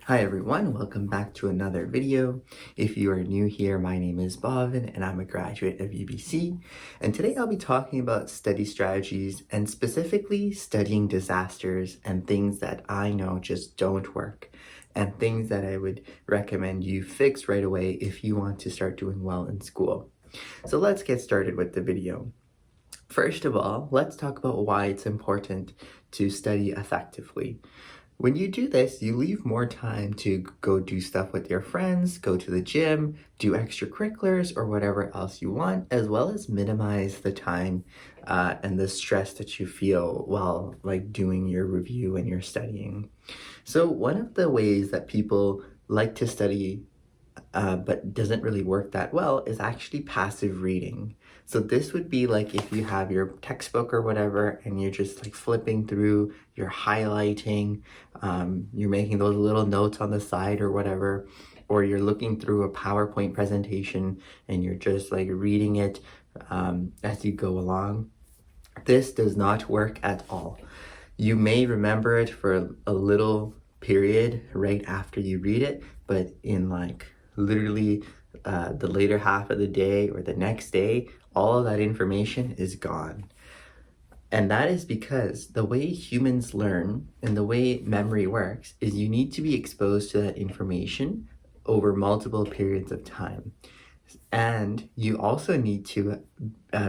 Hi everyone, welcome back to another video. If you are new here, my name is Bhavin and I'm a graduate of UBC. And today I'll be talking about study strategies and specifically studying disasters and things that I know just don't work and things that I would recommend you fix right away if you want to start doing well in school. So let's get started with the video. First of all, let's talk about why it's important to study effectively. When you do this, you leave more time to go do stuff with your friends, go to the gym, do extracurriculars or whatever else you want, as well as minimize the time and the stress that you feel while doing your review and your studying. So one of the ways that people like to study but doesn't really work that well is actually passive reading. So this would be like if you have your textbook or whatever and you're just flipping through, you're highlighting, you're making those little notes on the side or whatever, or you're looking through a PowerPoint presentation and you're just reading it as you go along. This does not work at all. You may remember it for a little period right after you read it, but in literally the later half of the day or the next day, all of that information is gone. And that is because the way humans learn and the way memory works is you need to be exposed to that information over multiple periods of time. And you also need to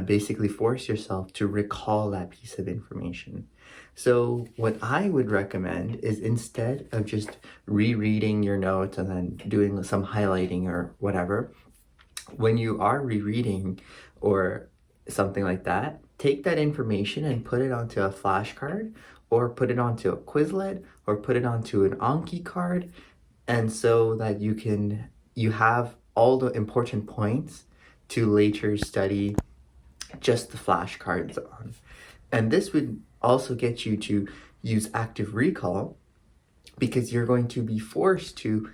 basically force yourself to recall that piece of information. So what I would recommend is instead of just rereading your notes and then doing some highlighting or whatever, when you are rereading or something like that, take that information and put it onto a flashcard or put it onto a Quizlet or put it onto an Anki card, and so that you have all the important points to later study just the flashcards on. And this would also get you to use active recall because you're going to be forced to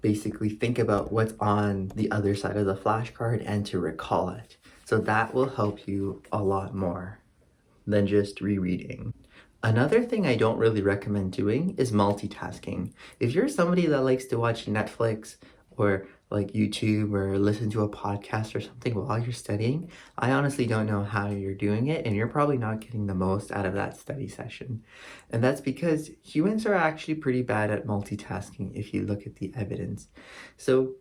basically think about what's on the other side of the flashcard and to recall it. So that will help you a lot more than just rereading. Another thing I don't really recommend doing is multitasking. If you're somebody that likes to watch Netflix or YouTube or listen to a podcast or something while you're studying, I honestly don't know how you're doing it, and you're probably not getting the most out of that study session. And that's because humans are actually pretty bad at multitasking if you look at the evidence. So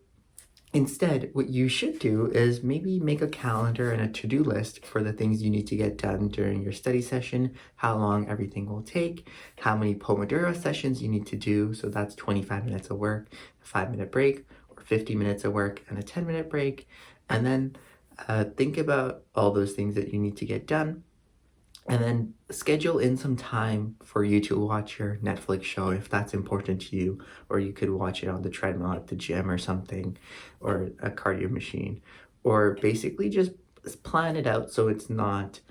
instead, what you should do is maybe make a calendar and a to-do list for the things you need to get done during your study session, how long everything will take, how many Pomodoro sessions you need to do. So that's 25 minutes of work, a 5-minute break, or 50 minutes of work and a 10-minute break. And then think about all those things that you need to get done. And then schedule in some time for you to watch your Netflix show if that's important to you, or you could watch it on the treadmill at the gym or something, or a cardio machine, or basically just plan it out so it's not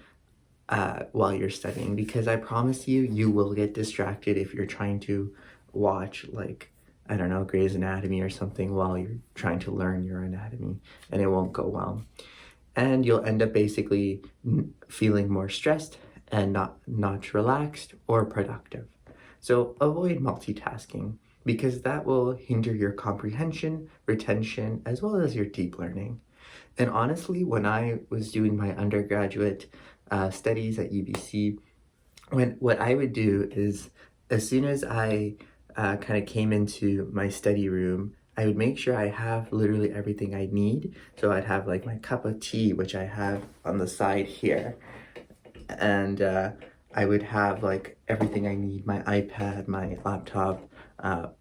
while you're studying, because I promise you, you will get distracted if you're trying to watch I don't know, Grey's Anatomy or something while you're trying to learn your anatomy, and it won't go well. And you'll end up basically feeling more stressed and not relaxed or productive. So avoid multitasking because that will hinder your comprehension, retention, as well as your deep learning. And honestly, when I was doing my undergraduate studies at UBC, what I would do is as soon as I kind of came into my study room, I would make sure I have literally everything I need. So I'd have my cup of tea, which I have on the side here. And I would have everything I need, my iPad, my laptop,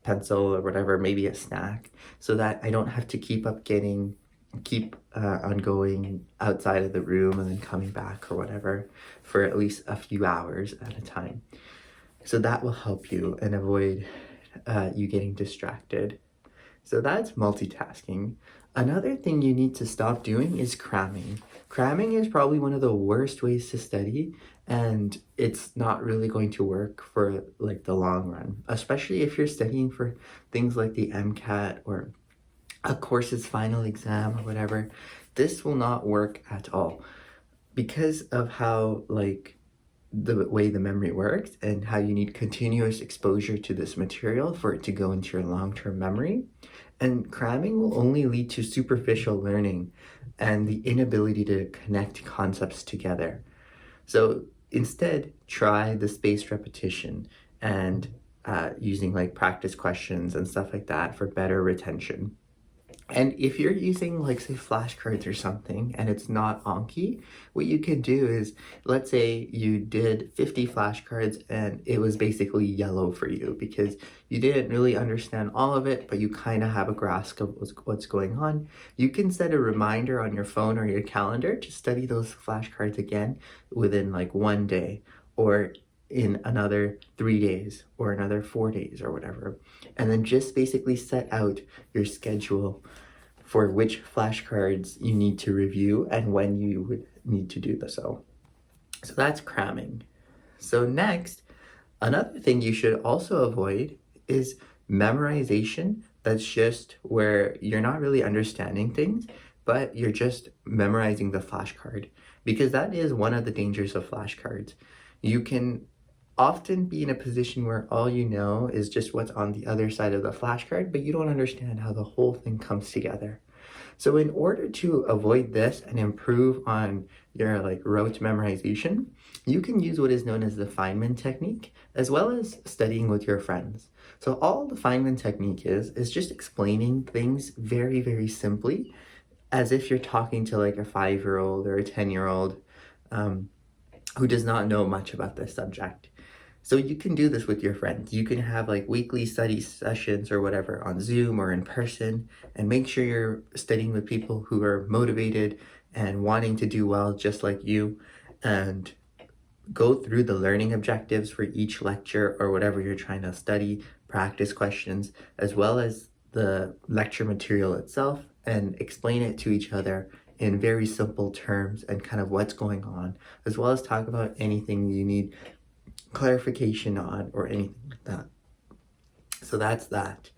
pencil or whatever, maybe a snack, so that I don't have to keep on going outside of the room and then coming back or whatever for at least a few hours at a time. So that will help you and avoid you getting distracted. So that's multitasking. Another thing you need to stop doing is cramming. Cramming is probably one of the worst ways to study, and it's not really going to work for the long run, especially if you're studying for things like the MCAT or a course's final exam or whatever. This will not work at all because of how the way the memory works and how you need continuous exposure to this material for it to go into your long-term memory. And cramming will only lead to superficial learning and the inability to connect concepts together. So instead, try the spaced repetition and using like practice questions and stuff like that for better retention. And if you're using like say flashcards or something and it's not Anki, what you can do is, let's say you did 50 flashcards and it was basically yellow for you because you didn't really understand all of it, but you kind of have a grasp of what's going on. You can set a reminder on your phone or your calendar to study those flashcards again within like one day or in another 3 days or another 4 days or whatever. And then just basically set out your schedule for which flashcards you need to review and when you would need to do so. So that's cramming. So next, another thing you should also avoid is memorization. That's just where you're not really understanding things, but you're just memorizing the flashcard, because that is one of the dangers of flashcards. You can often be in a position where all you know is just what's on the other side of the flashcard, but you don't understand how the whole thing comes together. So in order to avoid this and improve on your like rote memorization, you can use what is known as the Feynman technique, as well as studying with your friends. So all the Feynman technique is just explaining things very, very simply, as if you're talking to like a 5-year-old or a 10-year-old who does not know much about this subject. So you can do this with your friends. You can have like weekly study sessions or whatever on Zoom or in person, and make sure you're studying with people who are motivated and wanting to do well just like you, and go through the learning objectives for each lecture or whatever you're trying to study, practice questions, as well as the lecture material itself, and explain it to each other in very simple terms and kind of what's going on, as well as talk about anything you need clarification on or anything like that. So that's that.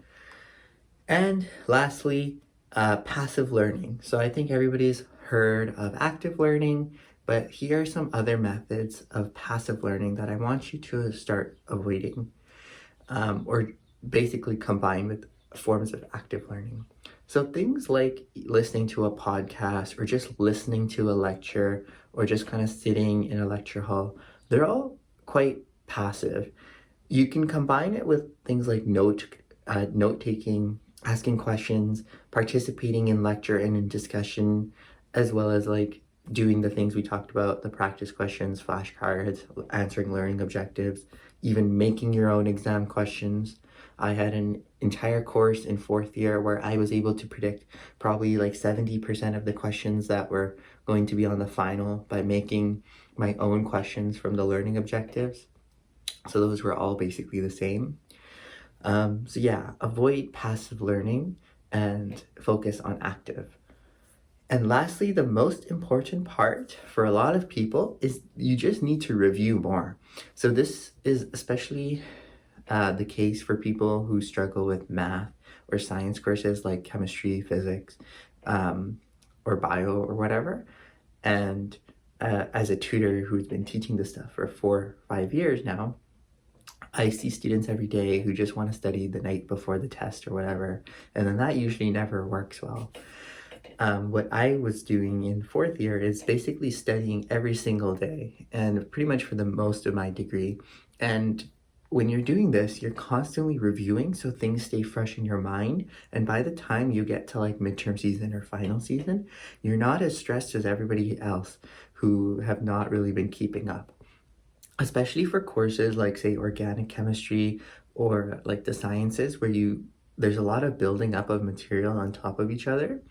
And lastly, passive learning. So I think everybody's heard of active learning, but here are some other methods of passive learning that I want you to start avoiding, or basically combine with forms of active learning. So things like listening to a podcast or just listening to a lecture or just kind of sitting in a lecture hall, they're all quite passive. You can combine it with things like note-taking, asking questions, participating in lecture and in discussion, as well as like doing the things we talked about, the practice questions, flashcards, answering learning objectives, even making your own exam questions. I had an entire course in 4th year where I was able to predict probably like 70% of the questions that were going to be on the final by making my own questions from the learning objectives. So those were all basically the same. So yeah, avoid passive learning and focus on active. And lastly, the most important part for a lot of people is you just need to review more. So this is especially the case for people who struggle with math or science courses like chemistry, physics, or bio or whatever. And as a tutor who's been teaching this stuff for 4 or 5 years now, I see students every day who just want to study the night before the test or whatever, and then that usually never works well. What I was doing in 4th year is basically studying every single day, and pretty much for the most of my degree. And when you're doing this, you're constantly reviewing so things stay fresh in your mind, and by the time you get to like midterm season or final season, you're not as stressed as everybody else who have not really been keeping up. Especially for courses like say organic chemistry or like the sciences where there's a lot of building up of material on top of each other.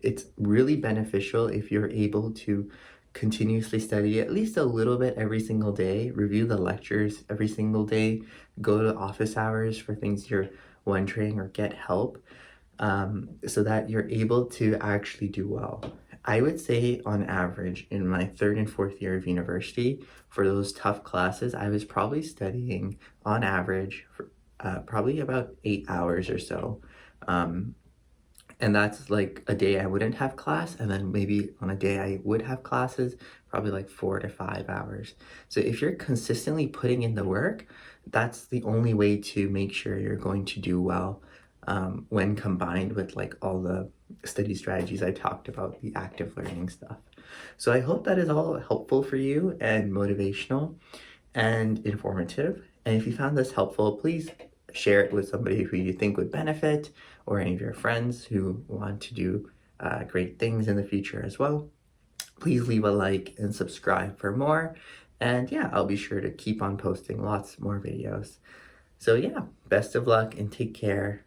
It's really beneficial if you're able to continuously study at least a little bit every single day, review the lectures every single day, go to office hours for things you're wondering or get help, so that you're able to actually do well. I would say on average in my 3rd and 4th year of university, for those tough classes, I was probably studying on average for probably about 8 hours or so. And that's like a day I wouldn't have class, and then maybe on a day I would have classes, probably like 4 to 5 hours. So if you're consistently putting in the work, that's the only way to make sure you're going to do well when combined with like all the study strategies I talked about, the active learning stuff. So I hope that is all helpful for you and motivational and informative. And if you found this helpful, please share it with somebody who you think would benefit, or any of your friends who want to do great things in the future as well. Please leave a like and subscribe for more. And yeah, I'll be sure to keep on posting lots more videos. So yeah, best of luck and take care.